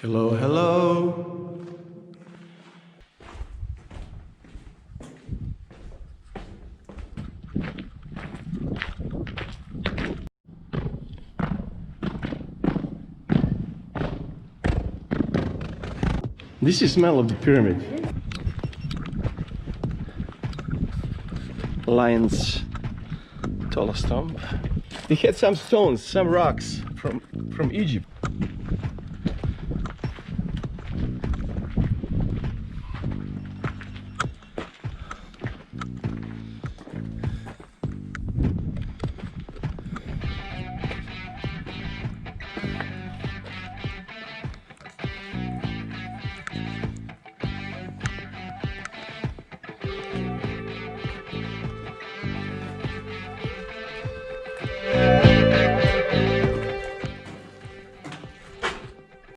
Hello, hello. This is smell of the pyramid. Lion's tallest tomb. They had some stones, some rocks from Egypt.